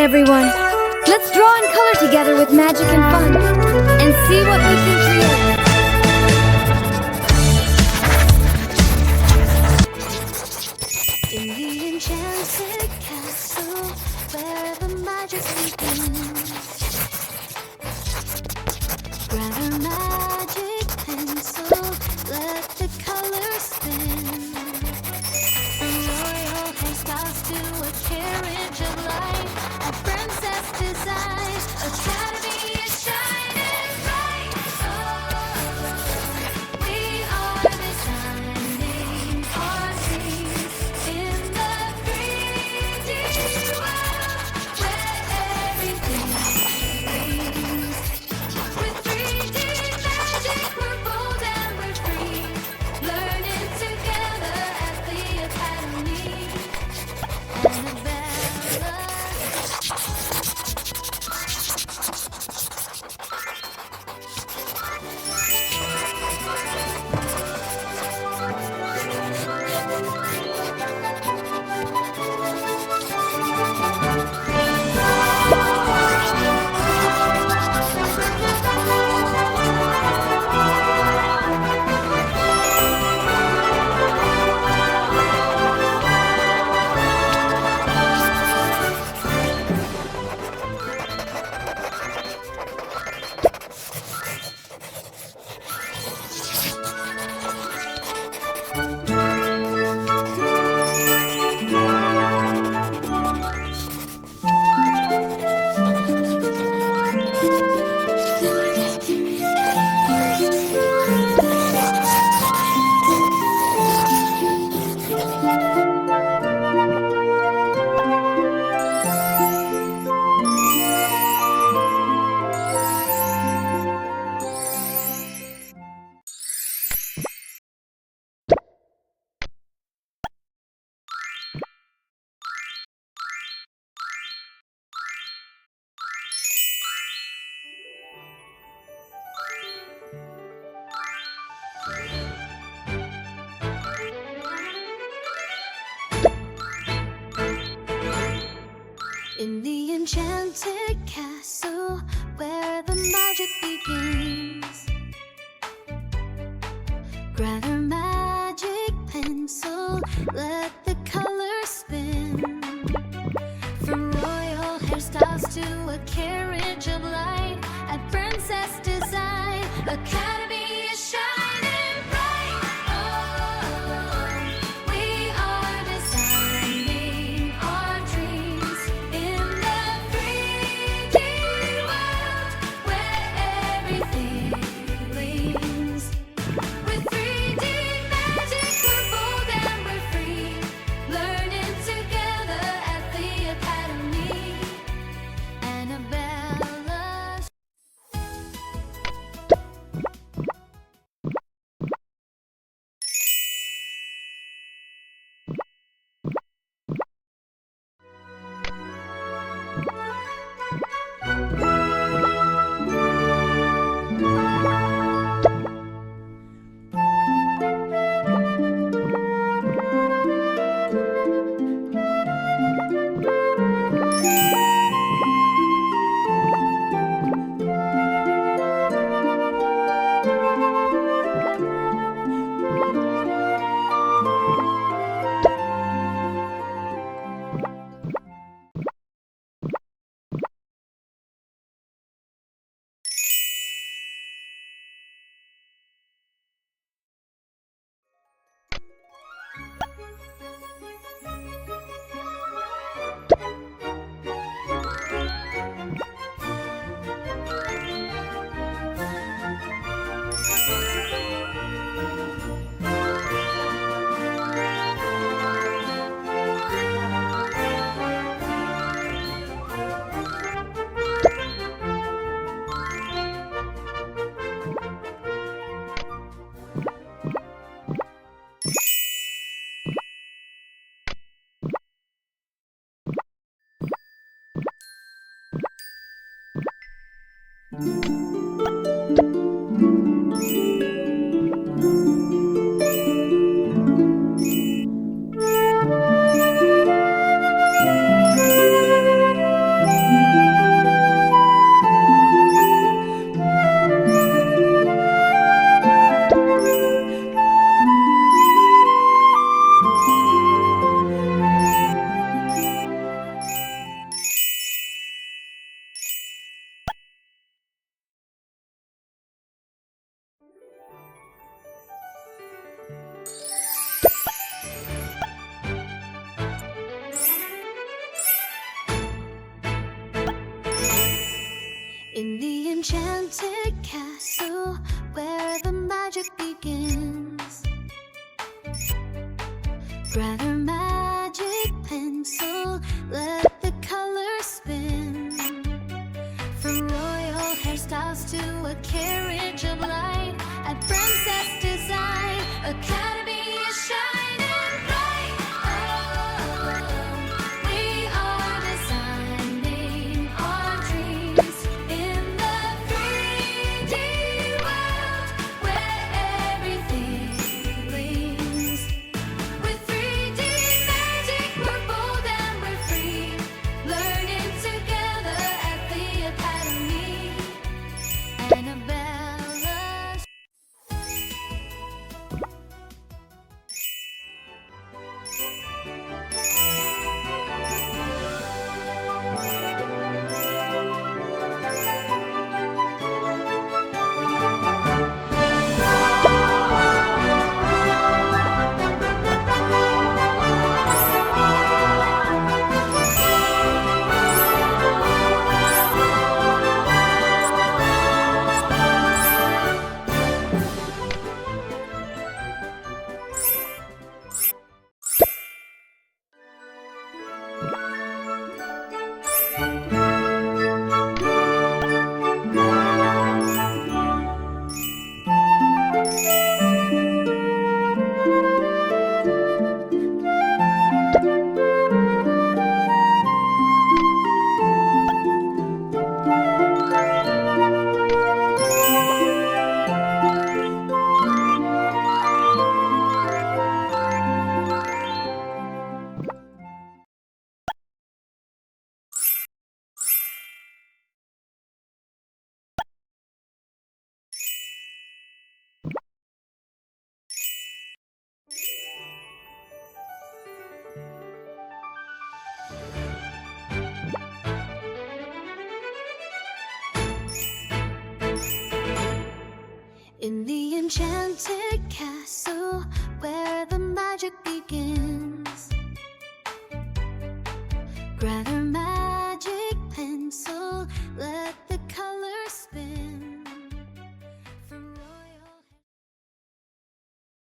everyone. Let's draw and color together with magic and fun, and see what we can create. In the enchanted castle, where the magic begins, grab a magic pencil, let the colors spin. From royal hairstyles to a carriage of light, a princess design, academy is shining bright. Oh, we are designing our dreams in the 3D world where everything rings. With 3D magic, we're bold and we're free, learning together at the academy. Annabella. In the enchanted castle where the magic begins, grab a magic pencil, let the colors spin. From royal hairstyles to a carriage of light, a princess design, academy is shining bright. Oh, we are designing our dreams in the 3D world where everything rings. With 3D magic, we're bold and we're free, learning together at the academy. Annabella. In the enchanted castle where the magic begins, grab her magic pencil, let the colors spin. From royal hairstyles to a carriage of light, at Princess Design Academy is shining bright. Oh, we are designing our dreams in the 3D world where everything gleams. With 3D magic, we're bold and we're free, learning together at the Academy. Annabella. In the enchanted castle where the magic begins, grab her